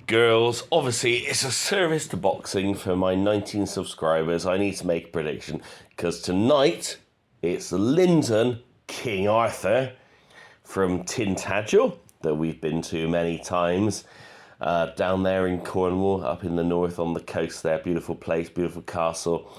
Girls, obviously, it's a service to boxing for my 19 subscribers. I need to make a prediction because tonight it's Lyndon King Arthur from Tintagel that we've been to many times down there in Cornwall, up in the north on the coast there. Beautiful place, beautiful castle.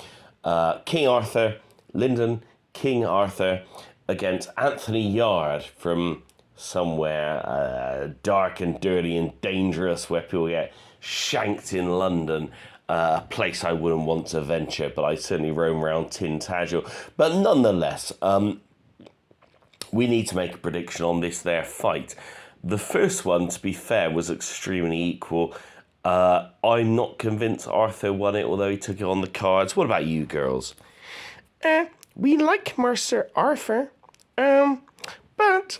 King Arthur, Lyndon King Arthur against Anthony Yarde from somewhere dark and dirty and dangerous where people get shanked in London, a place I wouldn't want to venture, but I certainly roam around Tintagel. But nonetheless, we need to make a prediction on this there fight. The first one, to be fair, was extremely equal. I'm not convinced Arthur won it, although he took it on the cards. What about you, girls? We like Master Arthur, but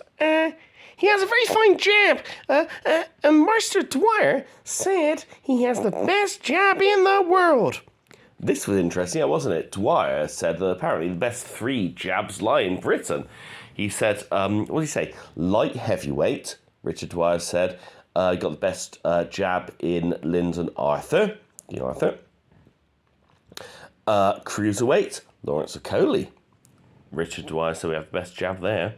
he has a very fine jab. And Master Dwyer said he has the best jab in the world. This was interesting, wasn't it? Dwyer said that apparently the best 3 jabs lie in Britain. He said, what did he say? Light heavyweight, Richard Dwyer said, got the best jab in Lyndon Arthur. King Arthur. Cruiserweight, Lawrence Okolie. Richard Dwyer said we have the best jab there.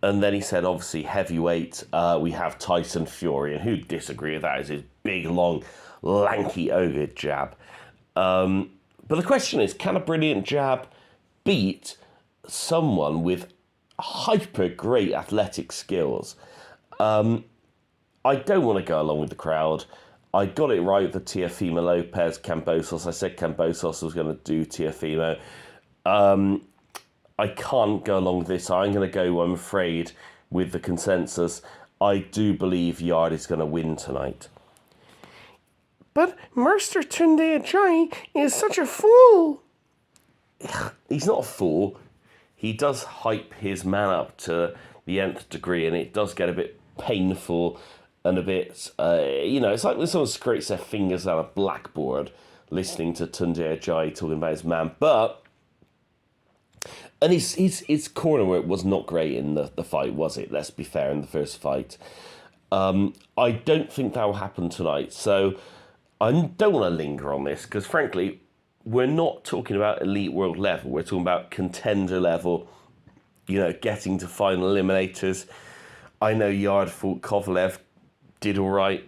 And then he said, obviously, heavyweight, we have Tyson Fury. And who'd disagree with that? Is his big, long, lanky, ogre jab. But the question is, can a brilliant jab beat someone with hyper great athletic skills? I don't want to go along with the crowd. I got it right with the Teofimo Lopez Cambosos. I said Cambosos was going to do Teofimo. I can't go along with this. I'm going to go, I'm afraid, with the consensus. I do believe Yarde is going to win tonight. But Master Tunde Ajayi is such a fool. He's not a fool. He does hype his man up to the nth degree, and it does get a bit painful and a bit, it's like when someone scrapes their fingers down a blackboard listening to Tunde Ajayi talking about his man. And his corner work was not great in the fight, was it? Let's be fair, in the first fight. I don't think that will happen tonight. So I don't want to linger on this because, frankly, we're not talking about elite world level. We're talking about contender level, getting to final eliminators. I know Yarde fought Kovalev, did all right.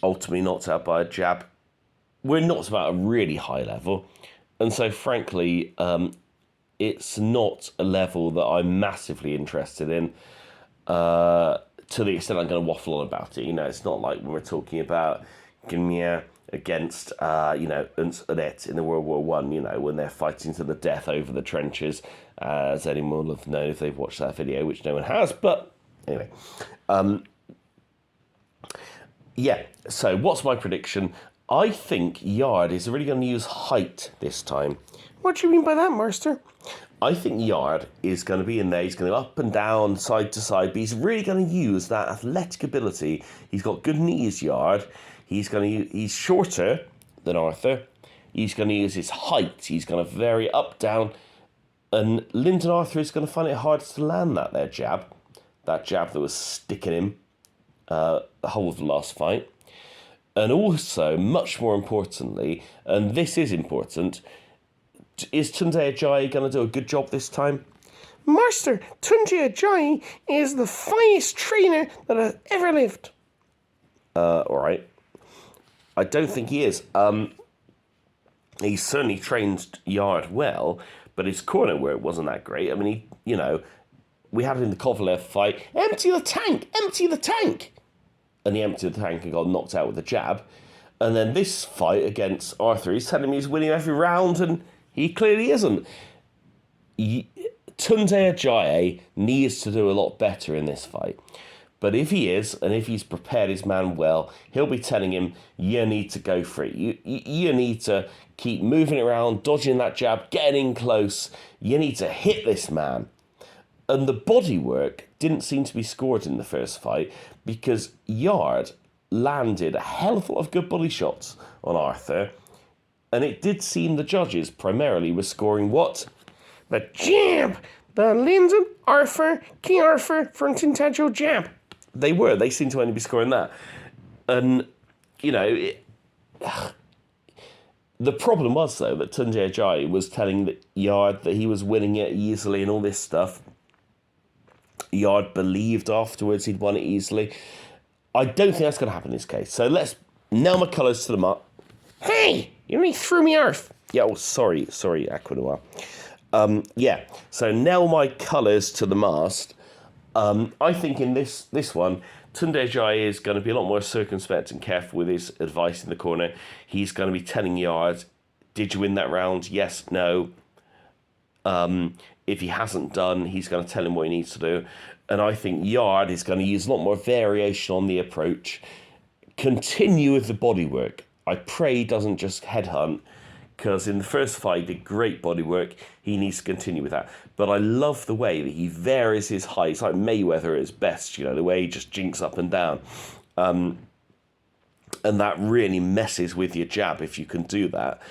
Ultimately knocked out by a jab. We're not about a really high level. And so, frankly, it's not a level that I'm massively interested in to the extent I'm going to waffle on about it. It's not like when we're talking about Gimia against, Unzet in the World War One, when they're fighting to the death over the trenches, as anyone will have known if they've watched that video, which no one has. But anyway, so what's my prediction? I think Yarde is really going to use height this time. What do you mean by that, Master? I think Yarde is going to be in there. He's going to go up and down, side to side, but he's really going to use that athletic ability. He's got good knees, Yarde. He's shorter than Arthur. He's going to use his height. He's going to vary up, down. And Lyndon Arthur is going to find it hard to land that jab. That jab that was sticking him the whole of the last fight. And also, much more importantly, and this is important, is Tunde Ajayi going to do a good job this time? Master Tunde Ajayi is the finest trainer that has ever lived. All right. I don't think he is. He certainly trained Yarde well, but his corner work wasn't that great. I mean, we had him in the Kovalev fight. Empty the tank! Empty the tank! And he emptied the tank and got knocked out with a jab. And then this fight against Arthur, he's telling me he's winning every round, and he clearly isn't. Tunde Ajayi needs to do a lot better in this fight. But if he is, and if he's prepared his man well, he'll be telling him, you need to go for it. You need to keep moving around, dodging that jab, getting in close. You need to hit this man. And the body work didn't seem to be scored in the first fight because Yarde landed a hell of a lot of good body shots on Arthur. And it did seem the judges primarily were scoring what? The jab! The Lyndon Arthur, King Arthur from Tintagel jab. They seemed to only be scoring that. And, you know, the problem was, though, that Tunde Ajayi was telling Yarde that he was winning it easily and all this stuff. Yarde believed afterwards he'd won it easily. I don't think that's going to happen in this case. So let's nail my colours to the mark. Hey, you really threw me off. Yeah, oh, sorry, Aquanoir. Yeah, so nail my colours to the mast. I think in this one, Tunde Ajayi is going to be a lot more circumspect and careful with his advice in the corner. He's going to be telling Yarde, did you win that round? Yes, no. If he hasn't done, he's going to tell him what he needs to do. And I think Yarde is going to use a lot more variation on the approach. Continue with the bodywork. I pray he doesn't just headhunt, because in the first fight he did great bodywork. He needs to continue with that. But I love the way that he varies his height. It's like Mayweather at his best, you know, the way he just jinks up and down. And that really messes with your jab if you can do that.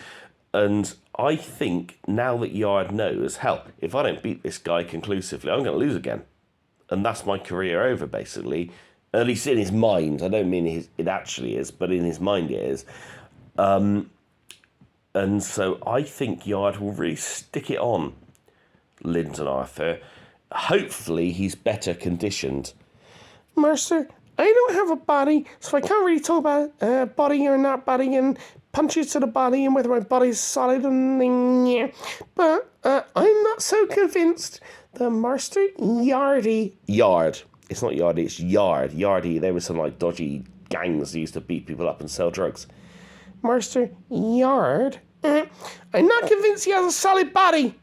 And I think now that Yarde knows, hell, if I don't beat this guy conclusively, I'm going to lose again. And that's my career over, basically. At least in his mind. I don't mean it actually is, but in his mind it is. And so I think Yarde will really stick it on Lyndon Arthur. Hopefully he's better conditioned. Mercer, I don't have a body, so I can't really talk about body or not body and punches to the body and whether my body's solid and yeah. But I'm not so convinced that Master Yarde. It's not Yarde, it's Yarde. Yarde, there were some like dodgy gangs that used to beat people up and sell drugs. Master Yarde, I'm not convinced he has a solid body.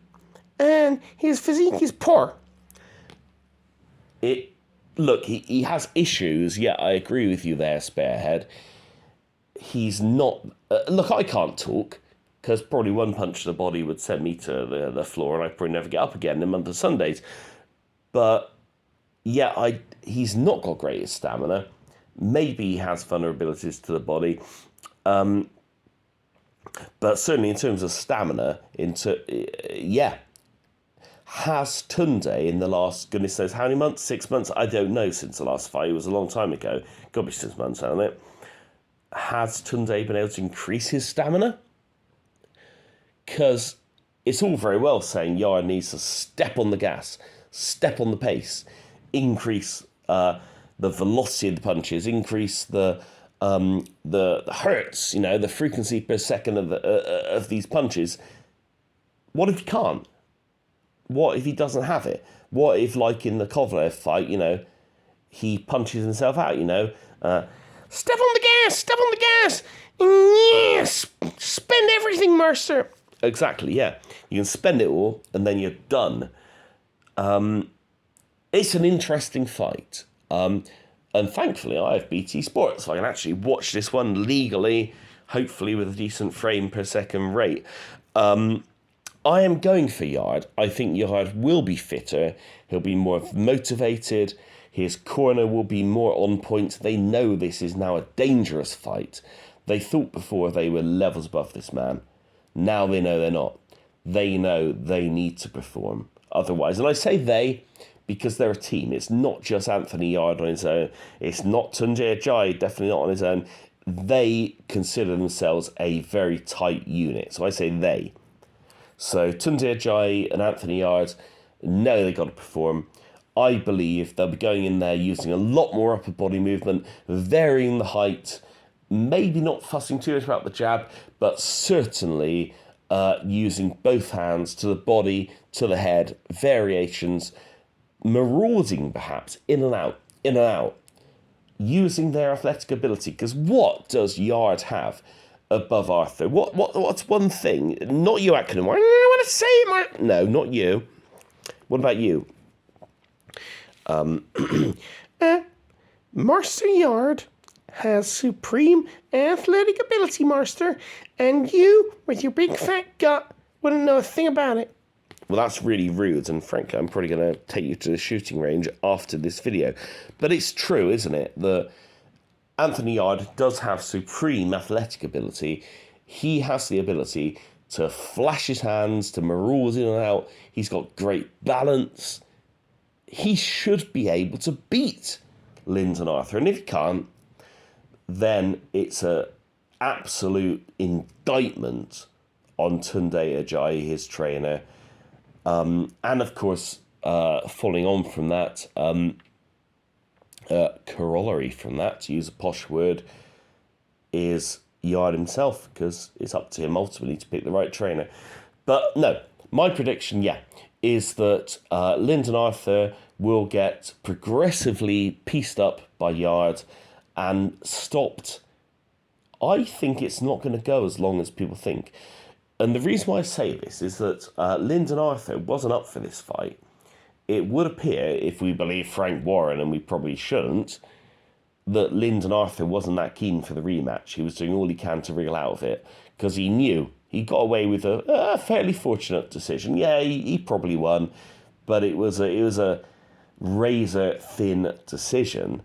And his physique is poor. Look, he has issues. Yeah, I agree with you there, Sparehead. He's not... look, I can't talk, because probably one punch to the body would send me to the floor and I'd probably never get up again in a month of Sundays. But, yeah, he's not got great stamina. Maybe he has vulnerabilities to the body. But certainly in terms of stamina, yeah. Has Tunde in the last, goodness knows how many months? 6 months? I don't know, since the last fight. It was a long time ago. Got to be 6 months, hasn't it? Has Tunde been able to increase his stamina? Because it's all very well saying Yarde needs to step on the gas, step on the pace, increase the velocity of the punches, increase the hertz, you know, the frequency per second of these punches. What if he can't? What if he doesn't have it? What if, like in the Kovalev fight, you know, he punches himself out, you know? Step on the gas! Step on the gas! Yes! Spend everything, Mercer! Exactly, yeah. You can spend it all, and then you're done. It's an interesting fight. And thankfully, I have BT Sports, so I can actually watch this one legally, hopefully with a decent frame per second rate. I am going for Yarde. I think Yarde will be fitter. He'll be more motivated. His corner will be more on point. They know this is now a dangerous fight. They thought before they were levels above this man. Now they know they're not. They know they need to perform. Otherwise, and I say they because they're a team. It's not just Anthony Yarde on his own. It's not Tunde Ajayi, definitely not on his own. They consider themselves a very tight unit. So I say they. So Tunde Ajayi and Anthony Yarde know they've got to perform. I believe they'll be going in there using a lot more upper body movement, varying the height, maybe not fussing too much about the jab, but certainly using both hands to the body, to the head, variations, marauding perhaps, in and out, using their athletic ability. Because what does Yarde have above Arthur? What's one thing? Not you, Atkins. I want to say it, no, not you. What about you? Master Yarde has supreme athletic ability, Master, and you, with your big fat gut, wouldn't know a thing about it. Well, that's really rude, and frankly, I'm probably going to take you to the shooting range after this video. But it's true, isn't it, that Anthony Yarde does have supreme athletic ability. He has the ability to flash his hands, to maraud in and out. He's got great balance. He should be able to beat Lyndon Arthur. And if he can't, then it's a absolute indictment on Tunde Ajayi, his trainer. And of course, following on from that, corollary from that, to use a posh word, is Yarde himself, because it's up to him ultimately to pick the right trainer. But no, my prediction, is that Lyndon Arthur will get progressively pieced up by Yarde and stopped. I think it's not going to go as long as people think. And the reason why I say this is that Lyndon Arthur wasn't up for this fight. It would appear, if we believe Frank Warren, and we probably shouldn't, that Lyndon Arthur wasn't that keen for the rematch. He was doing all he can to wriggle out of it, because he knew he got away with a fairly fortunate decision. Yeah, he probably won, but it was a razor-thin decision.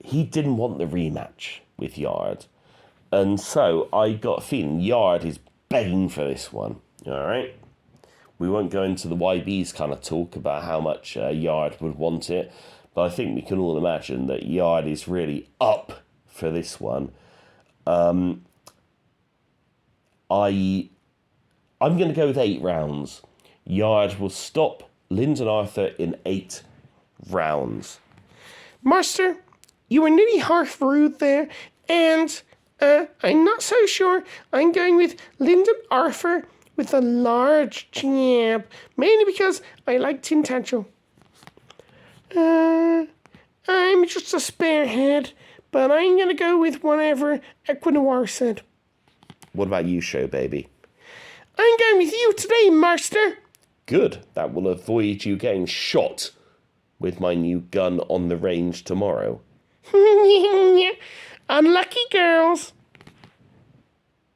He didn't want the rematch with Yarde. And so I got a feeling Yarde is begging for this one. All right? We won't go into the YB's kind of talk about how much Yarde would want it, but I think we can all imagine that Yarde is really up for this one. I'm going to go with 8 rounds. Yarde will stop Lyndon Arthur in 8 rounds. Master, you were nearly half rude there, and I'm not so sure. I'm going with Lyndon Arthur with a large jab, mainly because I like Tintagel. I'm just a sparehead, but I'm going to go with whatever Equinoir said. What about you, show baby? I'm going with you today, Master. Good. That will avoid you getting shot with my new gun on the range tomorrow. Unlucky girls.